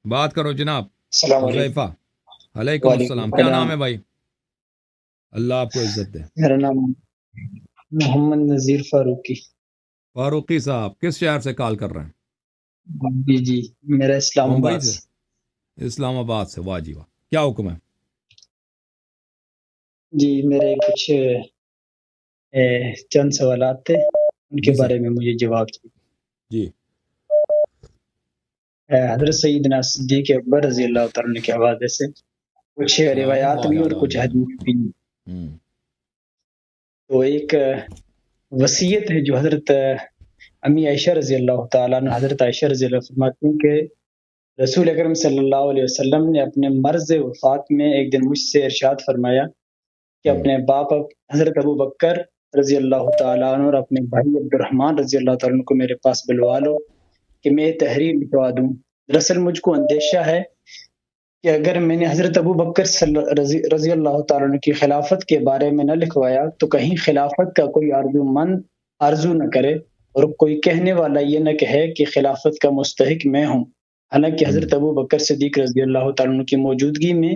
بات کرو جناب السلام علیکم۔ حذیفہ۔ علیکم وعلیکم السلام، کیا نام ہے السلام۔ بھائی؟ اللہ آپ کو عزت دے۔ میرا نام محمد نذیر فاروقی۔ فاروقی صاحب کس شہر سے کال کر رہے ہیں؟ جی جی، میرا اسلام ممبئی آباد سے؟ اسلام آباد سے، واہ جی واہ، کیا حکم ہے؟ جی میرے کچھ چند سوالات تھے، ان کے جی سر، بارے میں مجھے جواب چاہیے۔ جی حضرت سیدنا صدیق اکبر رضی اللہ تعالیٰ عنہ کے حوالے سے کچھ روایات بھی اور کچھ حدیث بھی۔ تو ایک وصیت ہے جو حضرت امی عائشہ رضی اللہ تعالیٰ عنہ، حضرت عائشہ رضی اللہ فرماتی ہیں کہ رسول اکرم صلی اللہ علیہ وسلم نے اپنے مرض وفات میں ایک دن مجھ سے ارشاد فرمایا کہ اپنے باپ حضرت ابو بکر رضی اللہ تعالیٰ عنہ اور اپنے بھائی عبد الرحمن رضی اللہ تعالیٰ عنہ کو میرے پاس بلوا لو کہ میں تحریر لکھوا دوں۔ دراصل مجھ کو اندیشہ ہے کہ اگر میں نے حضرت ابو بکر رضی اللہ تعالیٰ عنہ کی خلافت کے بارے میں نہ لکھوایا تو کہیں خلافت کا کوئی آرزو نہ کرے اور کوئی کہنے والا یہ نہ کہے کہ خلافت کا مستحق میں ہوں، حالانکہ حضرت ابو بکر صدیق رضی اللہ تعالیٰ عنہ کی موجودگی میں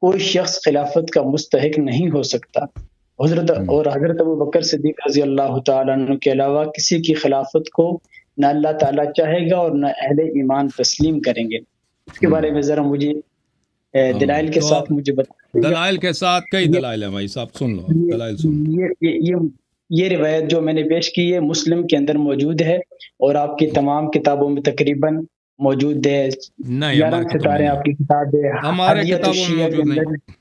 کوئی شخص خلافت کا مستحق نہیں ہو سکتا۔ حضرت ابو بکر صدیق رضی اللہ تعالیٰ عنہ کے علاوہ کسی کی خلافت کو نہ اللہ تعالیٰ چاہے گا اور نہ اہل ایمان تسلیم کریں گے۔ اس کے بارے میں ذرا مجھے دلائل کے ساتھ مجھے بتائیے۔ دلائل کے ساتھ کئی دلائل ہیں بھائی صاحب، سن لو دلائل سن لو۔ یہ روایت جو میں نے پیش کی ہے مسلم کے اندر موجود ہے اور آپ کی تمام کتابوں میں تقریباً موجود ہے۔ نہیں، 11 ستارے آپ کی کتاب ہے، ہمارے حدیث کتابوں میں الشیعہ کے موجود اندر نہیں،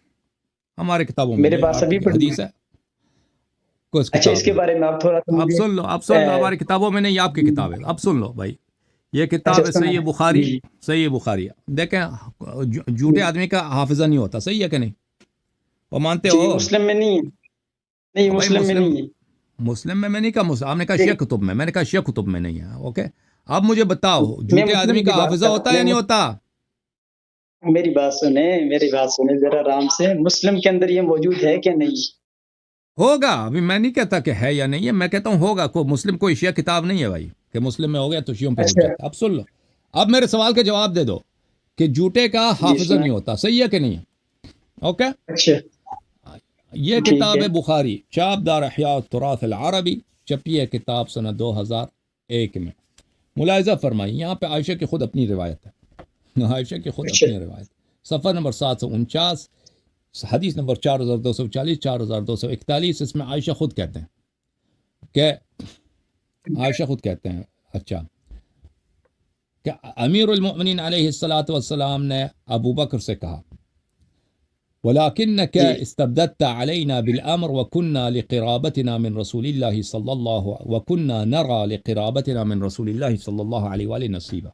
ہمارے کتابوں میں میرے نہیں، پاس ابھی حدیث ہے کس اچھا، کتاب اس کے میں؟ بارے میں آپ تھوڑا سا اب سن لو، اب سن لو، ہماری کتابوں میں نہیں، آپ کی کتاب ہے۔ اب سن لو بھائی، یہ کتاب ہے صحیح بخاری، صحیح بخاری۔ دیکھیں جھوٹے آدمی کا حافظہ نہیں ہوتا، صحیح ہے کہ نہیں؟ وہ مانتے ہو؟ مسلم میں نہیں، نہیں مسلم میں نہیں ہے۔ مسلم میں نہیں کہا، آپ نے کہا شیعہ کتب میں، میں نے کہا شیعہ کتب میں نہیں ہے۔ اوکے، اب مجھے بتاؤ جھوٹے آدمی کا حافظہ ہوتا ہے یا نہیں ہوتا؟ میری بات سنیں ذرا آرام سے۔ مسلم کے اندر یہ موجود ہے کہ نہیں؟ ہوگا، ابھی میں نہیں کہتا کہ ہے یا نہیں ہے، میں کہتا ہوں ہوگا۔ مسلم کوئی شیعہ کتاب نہیں ہے بھائی کہ مسلم میں ہو گیا تو شیعوں پہ حجت ہے۔ اب سن لو، اب میرے سوال کا جواب دے دو کہ جھوٹے کا حافظہ نہیں ہوتا، صحیح ہے کہ نہیں ہے؟ اوکے، اچھا، یہ کتاب ہے بخاری، چاپ دار احیاء التراث العربی، چھپی ہے کتاب سنہ 2001 میں۔ ملاحظہ فرمائی، یہاں پہ عائشہ کی خود اپنی روایت ہے، عائشہ کی خود اپنی روایت، صفحہ نمبر 749، حدیث نمبر 4240 4241۔ اس میں عائشہ خود کہتے ہیں کہ اچھا کہ امیر المؤمنین علیہ الصلاۃ والسلام نے ابو بکر سے کہا وَلَكِنَّكَ اسْتَبْدَدْتَ عَلَيْنَا بِالْأَمْرِ وَكُنَّا لِقِرَابَتِنَا مِنْ رَسُولِ اللَّهِ صلی اللہ وَكُنَّا نَرَى لِقِرَابَتِنَا مِنْ رَسُولِ اللَّهِ صلی اللہ علیہ وآلہ نصیبا۔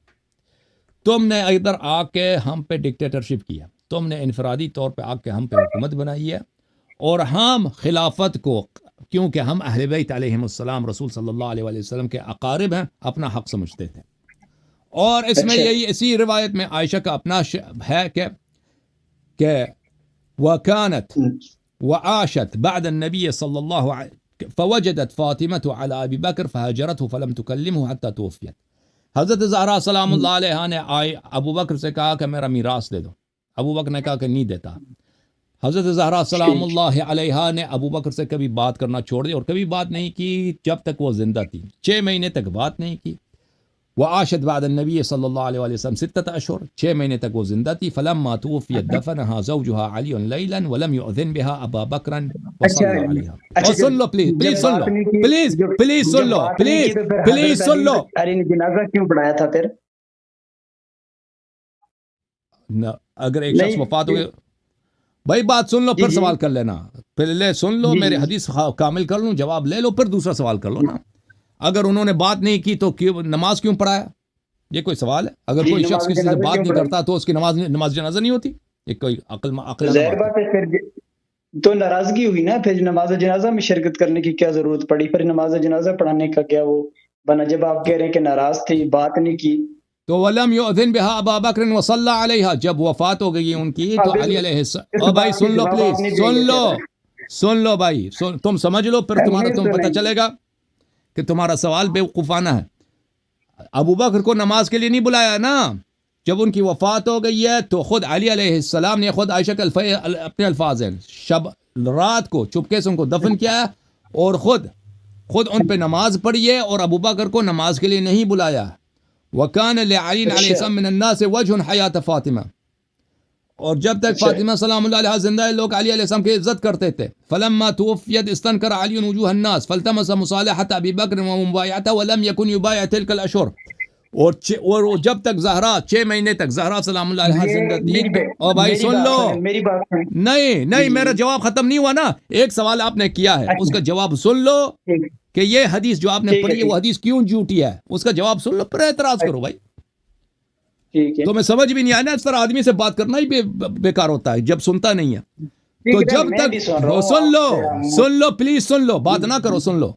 تم نے ادھر آ کے ہم پہ ڈکٹیٹرشپ کیا، تم نے انفرادی طور پہ آ کے ہم پہ حکومت بنائی ہے، اور ہم خلافت کو، کیونکہ ہم اہل بیت علیہم السلام رسول صلی اللہ علیہ وآلہ وسلم کے اقارب ہیں، اپنا حق سمجھتے تھے۔ اور اس میں یہی اسی روایت میں عائشہ کا اپنا ہے کہ وَكَانَتْ وَعَاشَتْ بَعْدَ النَّبِيِّ صلی اللہ علیہ فَوَجَدَتْ فَاطِمَةُ عَلَى أَبِي بَكْرَ فَهَجَرَتْهُ فَلَمْ تُكَلِّمْهُ حَتَّى تُوفِيَتْ۔ حضرت زہرا سلام اللہ علیہ نے ابو بکر سے کہا کہ میرا میراث دے دو، ابو بکر نے کہا کہ نہیں دیتا۔ حضرت زہرا سلام اللہ علیہ نے ابو بکر سے کبھی بات کرنا چھوڑ دی اور کبھی بات نہیں کی جب تک وہ زندہ تھی، 6 مہینے تک بات نہیں کی۔ وعاشت بعد النبی صلی اللہ علیہ وسلم 6 اشہر، 6 مہینے تک وہ زندہ تھی۔ فلما توفیت دفنها زوجها علی لیلا ولم یؤذن بها ابا بکر وصلی علیها۔ اور سن لو پلیز، پلیز سن لو، پلیز پلیز سن لو، پلیز پلیز سن لو۔ علی نے جنازہ کیوں پڑھایا تھا پھر؟ اگر ایک شخص وفات ہو گیا، بھائی بات سن لو پھر سوال کر لینا، پہلے سن لو، میرے حدیث کامل کر لوں، جواب لے لو، پھر دوسرا سوال کر لو نا۔ اگر انہوں نے بات نہیں کی تو نماز کیوں پڑھایا؟ یہ کوئی سوال ہے؟ اگر کوئی شخص کسی سے بات نہیں کرتا تو اس کی نماز جنازہ نہیں ہوتی؟ یہ کوئی عقل ظاہر بات ہے، پھر تو ناراضگی ہوئی نا، پھر نماز جنازہ میں شرکت کرنے کی کیا ضرورت پڑی؟ پھر نماز جنازہ پڑھانے کا کیا وہ بنا؟ جب آپ کہہ رہے ہیں کہ ناراض تھی، بات نہیں کی تو وَلَمْ يُؤْذِنْ بِهَا أَبَا بَكْرٍ وَصَلَّى عَلَيْهَا، جب وفات ہو گئی ان کی تو علی علیہ السلام، بھائی سن لو پلیز، سن لو بھائی، تم سمجھ لو، پھر تمہیں پتہ چلے گا کہ تمہارا سوال بے وقوفانہ ہے۔ ابو بکر کو نماز کے لیے نہیں بلایا نا، جب ان کی وفات ہو گئی ہے تو خود علی علیہ السلام نے خود عائشہ کے اپنے الفاظ ہیں، رات کو چپکے سے ان کو دفن کیا ہے اور خود ان پہ نماز پڑھی ہے، اور ابو بکر کو نماز کے لیے نہیں بلایا. وَكَانَ لِعَلِيٍّ عَلَيْهِ السَّلَامُ مِنَ النَّاسِ وَجْهٌ حَيَاةَ فاطمہ، اور جب تک فاطمہ سلام اللہ علیہ زندہ ہے لوگ علی علیہ السلام کی عزت کرتے تھے. فلما توفیت استنکر علی وجوہ الناس فالتمس مصالحة ابی بکر ومبایعته ولم یکن یبایع تلک الاشهر. اور جب تک زہرا 6 مہینے تک زہرا سلام اللہ علیہ زندہ تھی. اور بھائی سن لو، میری بات نہیں میرا جواب ختم نہیں ہوا نا. ایک سوال آپ نے کیا ہے، اس کا جواب سن لو کہ یہ حدیث جو آپ نے پڑھی ہے وہ حدیث کیوں جھوٹی ہے، اس کا جواب سن لو، پھر اعتراض کرو بھائی. تو میں سمجھ بھی نہیں آیا نا، اس طرح آدمی سے بات کرنا ہی بیکار ہوتا ہے جب سنتا نہیں ہے. تو جب تک سن لو پلیز سن لو، بات نہ کرو، سن لو.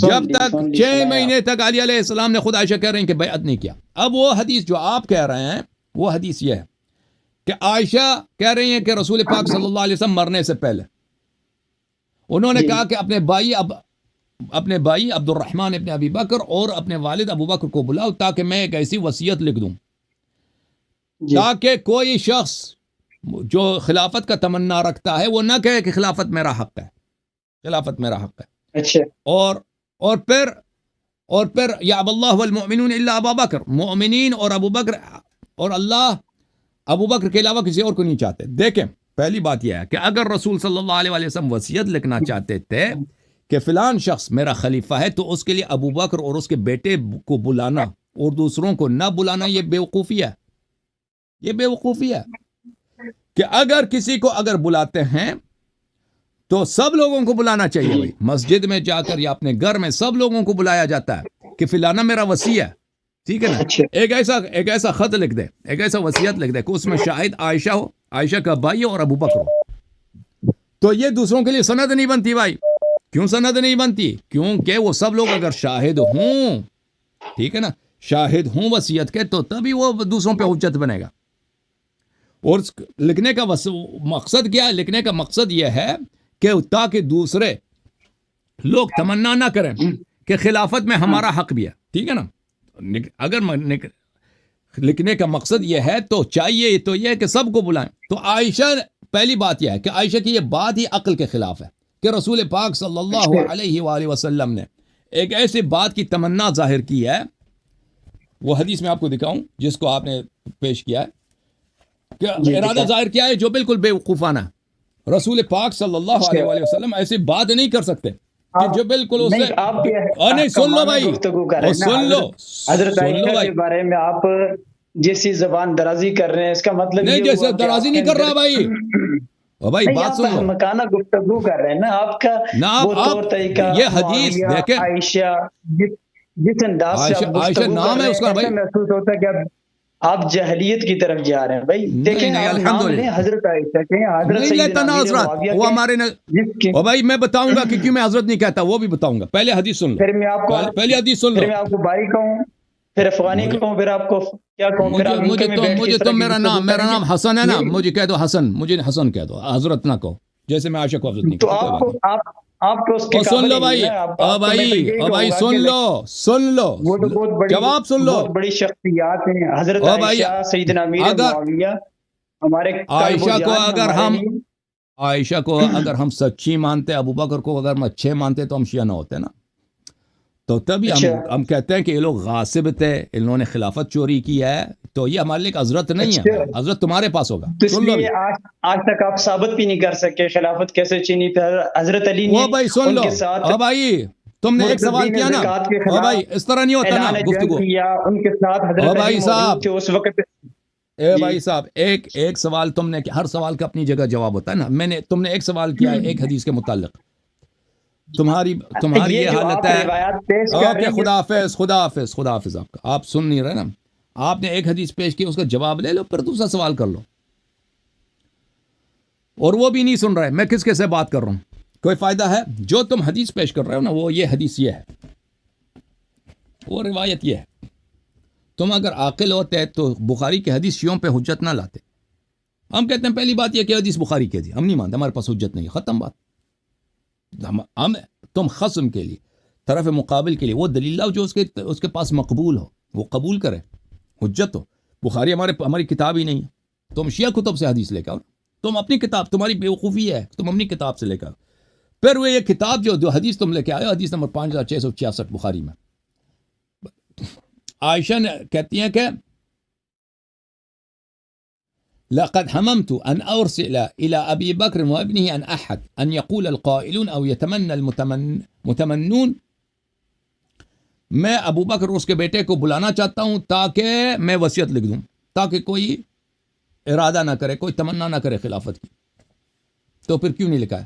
جب تک 6 مہینے تک علی علیہ السلام نے خود عائشہ کہہ رہے ہیں کہ بیعت نہیں کیا. اب وہ حدیث جو آپ کہہ رہے ہیں وہ حدیث یہ ہے کہ عائشہ کہہ رہی ہیں کہ رسول پاک صلی اللہ علیہ وسلم مرنے سے پہلے انہوں نے کہا کہ اپنے بھائی عبد الرحمن ابن ابی بکر اور اپنے والد ابو بکر کو بلاؤ تاکہ میں ایک ایسی وصیت لکھ دوں تاکہ کوئی شخص جو خلافت کا تمنا رکھتا ہے وہ نہ کہے کہ خلافت میرا حق ہے، خلافت میرا حق ہے. اچھا. اور پھر یا اللہ والمؤمنون الا ابا بکر، مؤمنین اور ابو بکر اور اللہ ابو بکر کے علاوہ کسی اور کو نہیں چاہتے. دیکھیں پہلی بات یہ ہے کہ اگر رسول صلی اللہ علیہ وسلم وصیت لکھنا چاہتے تھے کہ فلان شخص میرا خلیفہ ہے تو اس کے لیے ابو بکر اور اس کے بیٹے کو بلانا اور دوسروں کو نہ بلانا یہ بیوقوفی ہے. یہ بیوقوفی ہے کہ اگر کسی کو اگر بلاتے ہیں تو سب لوگوں کو بلانا چاہیے. بھائی مسجد میں جا کر یا اپنے گھر میں سب لوگوں کو بلایا جاتا ہے کہ فلانا میرا وصی ہے، ٹھیک ہے نا. ایک ایسا خط لکھ دے، ایک ایسا وصیت لکھ دے کہ اس میں شاہد عائشہ ہو، عائشہ کا بھائی اور ابو بکر ہو. تو یہ دوسروں کے لیے سند نہیں بنتی بھائی. کیوں سند نہیں بنتی؟ کیونکہ وہ سب لوگ اگر شاہد ہوں، ٹھیک ہے نا، شاہد ہوں وصیت کے تو تبھی وہ دوسروں پہ حجت بنے گا. اور لکھنے کا مقصد کیا ہے؟ لکھنے کا مقصد یہ ہے کہ تاکہ دوسرے لوگ تمنا نہ کریں کہ خلافت میں ہمارا حق بھی ہے، ٹھیک ہے نا. اگر لکھنے کا مقصد یہ ہے تو چاہیے تو یہ کہ سب کو بلائیں. تو عائشہ، پہلی بات یہ ہے کہ عائشہ کی یہ بات ہی عقل کے خلاف ہے کہ رسول پاک صلی اللہ علیہ وآلہ وسلم نے ایک ایسی بات کی تمنا ظاہر کی ہے. وہ حدیث میں آپ کو دکھاؤں جس کو آپ نے پیش کیا ہے کہ ارادہ ظاہر کیا ہے جو بالکل بے وقوفانہ. رسول پاک صلی اللہ علیہ وآلہ وسلم ایسی بات نہیں کر سکتے کہ جو بالکل اس سے نہیں. سن لو بھائی، سن لو حضرت عائشہ کے بارے میں آپ جیسی زبان درازی کر رہے ہیں، اس کا مطلب نہیں، جیسے درازی نہیں کر رہا بھائی. بھائی بات سن لو، مکانہ گفتگو کر رہے ہیں نا آپ کا وہ طور طریقہ. یہ حدیث دیکھیں، عائشہ جس انداز سے آپ گفتگو نام ہے اس کا بھائی، محسوس ہوتا ہے کہ آپ جہلیت کی طرف جا رہے ہیں. بھائی دیکھیں الحمدللہ حضرت عائشہ کے حضرت سیدنا معاویہ وہ ہمارے اور بھائی میں بتاؤں گا کہ کیوں میں حضرت نہیں کہتا، وہ بھی بتاؤں گا. پہلے حدیث سن لو، پھر میں آپ کو پہلی حدیث سن لو، پھر میں آپ کو باری کہوں، پھر افغانی کہوں، پھر آپ کو کیا کہوں. مجھے تو میرا نام حسن ہے نا، مجھے کہہ دو حسن، مجھے حسن کہہ دو، حضرت نہ کہو، جیسے میں عائشہ کو حضرت نہیں کہتا. آپ کو اس کے سن لو بھائی، بھائی سن لو جواب سن لو. بہت بڑی شخصیات ہیں حضرت عائشہ، سیدنا امیر معاویہ، ہمارے عائشہ کو اگر ہم سچی مانتے، ابو بکر کو اگر ہم اچھے مانتے تو ہم شیعہ نہ ہوتے نا. تو تبھی ہم کہتے ہیں کہ یہ لوگ غاصب تھے، انہوں نے خلافت چوری کی ہے، تو یہ ہمارے لیے حضرت نہیں ہے. حضرت تمہارے پاس ہوگا. آج تک آپ ثابت بھی نہیں کر سکے خلافت کیسے چینی تھا. حضرت علی نے بھائی سن لو، بھائی تم نے ایک سوال کیا نا بھائی، اس طرح نہیں ہوتا نا گفتگو. ان کے ساتھ حضرت بھائی صاحب، اس وقت بھائی صاحب ایک سوال تم نے، ہر سوال کا اپنی جگہ جواب ہوتا ہے نا. تم نے ایک سوال کیا ہے ایک حدیث کے متعلق، تمہاری یہ حالت ہے. خدا حافظ. آپ سن نہیں رہے نا. آپ نے ایک حدیث پیش کی، اس کا جواب لے لو، پھر دوسرا سوال کر لو. اور وہ بھی نہیں سن رہے. میں کس کے سے بات کر رہا ہوں؟ کوئی فائدہ ہے؟ جو تم حدیث پیش کر رہے ہو نا، وہ یہ حدیث یہ ہے، وہ روایت یہ ہے. تم اگر عاقل ہوتے تو بخاری کی حدیث شیعوں پہ حجت نہ لاتے. ہم کہتے ہیں پہلی بات یہ کہ حدیث بخاری کی تھی، ہم نہیں مانتے، ہمارے پاس حجت نہیں، ختم بات. ہم تم خصم کے لیے، طرف مقابل کے لیے وہ دلیل لاؤ جو اس کے پاس مقبول ہو، وہ قبول کرے، حجت ہو، بخاری ہماری کتاب ہی نہیں ہے، تم شیعہ کتب سے حدیث لے کے آؤ، تم اپنی کتاب، تمہاری بیوقوفی ہے، تم اپنی کتاب سے لے کے آؤ. پھر وہ یہ کتاب جو حدیث تم لے کے آئے ہو، حدیث نمبر 5666 بخاری میں، عائشہ نے کہتی ہیں کہ لقد حممت ان ارسل الى ابي بكر وابنه ان احد ان يقول القائلون او يتمنى المتمنون، میں ابو بکر اس کے بیٹے کو بلانا چاہتا ہوں تاکہ میں وصیت لکھ دوں، تاکہ کوئی ارادہ نہ کرے، کوئی تمنا نہ کرے خلافت کی. تو پھر کیوں نہیں لکھا ہے؟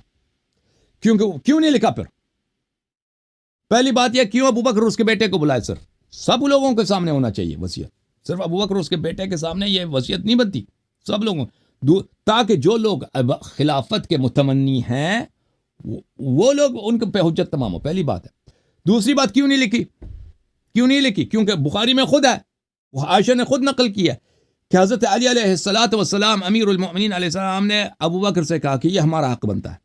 کیوں نہیں لکھا؟ پھر پہلی بات یہ، کیوں ابو بکر اس کے بیٹے کو بلائے؟ سر سب لوگوں کے سامنے ہونا چاہیے وصیت، صرف ابو بکر اس کے بیٹے کے سامنے یہ وصیت نہیں بنتی، سب لوگوں، تاکہ جو لوگ خلافت کے متمنی ہیں وہ لوگ ان کے پہ حجت تمام ہو. پہلی بات ہے. دوسری بات، کیوں نہیں لکھی؟ کیونکہ بخاری میں خود ہے، عائشہ نے خود نقل کیا کہ حضرت علی علیہ السلام امیر المؤمنین علیہ السلام نے ابو بکر سے کہا کہ یہ ہمارا حق بنتا ہے.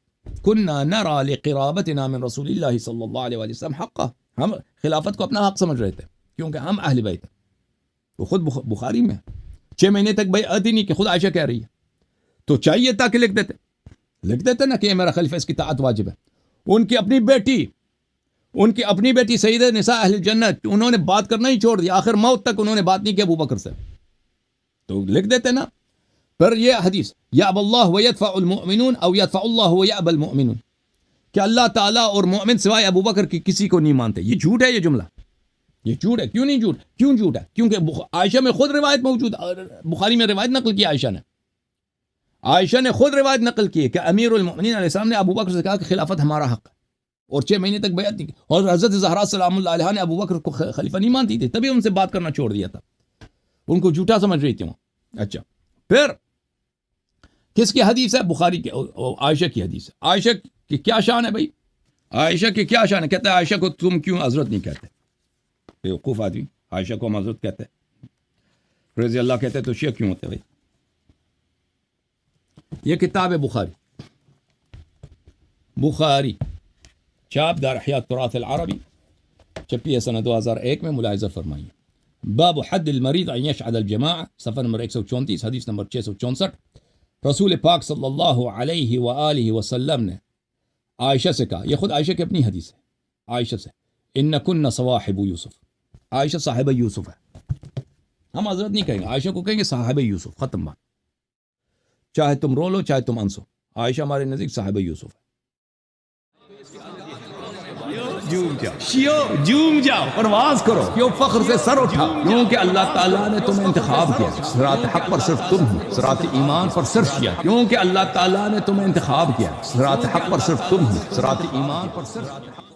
کننا نرى لقرابتنا من رسول اللہ صلی اللہ علیہ وسلم حقا، ہم خلافت کو اپنا حق سمجھ رہے تھے کیونکہ ہم اہل بیت ہیں. وہ خود بخاری میں 6 مہینے تک بیعت ہی نہیں کہ خود عائشہ کہہ رہی ہے، تو چاہیے تھا کہ لکھ دیتے نا کہ یہ میرا خلیفہ، اس کی اطاعت واجب ہے. ان کی اپنی بیٹی سیدہ نساء اہل جنت، انہوں نے بات کرنا ہی چھوڑ دیا، آخر موت تک انہوں نے بات نہیں کی ابو بکر سے، تو لکھ دیتے نا. پر یہ حدیث یأب اللہ ویدفع المؤمنون او یدفع اللہ ویأب المؤمنون، کہ اللہ تعالیٰ اور مؤمن سوائے ابو بکر کی کسی کو نہیں مانتے، یہ جھوٹ ہے، یہ جملہ یہ جھوٹ ہے. کیوں نہیں جھوٹ؟ کیوں جھوٹ ہے؟ کیونکہ عائشہ میں خود روایت موجود، بخاری میں روایت نقل کی عائشہ نے خود روایت نقل کی کہ امیر المؤمنین علیہ السلام نے ابو بکر سے کہا کہ خلافت ہمارا حق ہے، اور 6 مہینے تک بیعت نہیں کی، اور حضرت زہرا سلام اللہ علیہا نے ابو بکر کو خلیفہ نہیں مانتی تھی، تبھی ان سے بات کرنا چھوڑ دیا تھا، ان کو جھوٹا سمجھ رہی تھی وہ. اچھا، پھر کس کی حدیث ہے؟ بخاری کی، عائشہ کی حدیث ہے. عائشہ کی کیا شان ہے بھائی؟ عائشہ کی کیا شان ہے؟ کہتا ہے عائشہ کو تم کیوں حضرت نہیں کہتے؟ بیوقوف آدمی، عائشہ کو ہم حضرت کہتے ہیں، رضی اللہ کہتے ہیں تو شیعہ کیوں ہوتے بھائی؟ یہ کتاب ہے بخاری چاپ دار احیاء التراث العربی، چھپی ہے سنہ 2001 میں، ملاحظہ فرمائیے. باب حد المریض ان یشعل الجماعہ، صفحہ نمبر 134، حدیث نمبر 664. رسول پاک صلی اللہ علیہ وآلہ وسلم نے عائشہ سے کہا، یہ خود عائشہ کی اپنی حدیث ہے، عائشہ سے، ان کن صواحب یوسف، عائشہ صاحبہ یوسف ہے، ہم حضرت نہیں کہیں گے، عائشہ کو کہیں گے صاحبہ یوسف، ختم بات، چاہے تم رو لو چاہے تم انسو، عائشہ ہمارے نزدیک صاحبہ یوسف ہے. جوم جاؤ، پرواز کرو، کیوں فخر سے سر اٹھا، کیونکہ اللہ تعالیٰ نے تمہیں انتخاب کیا، صراط حق پر صرف تم ہو، صراط ایمان پر صرف شیعہ، کیونکہ اللہ تعالیٰ نے تمہیں انتخاب کیا، صراط حق پر صرف تم ہو، صراط ایمان پر صرف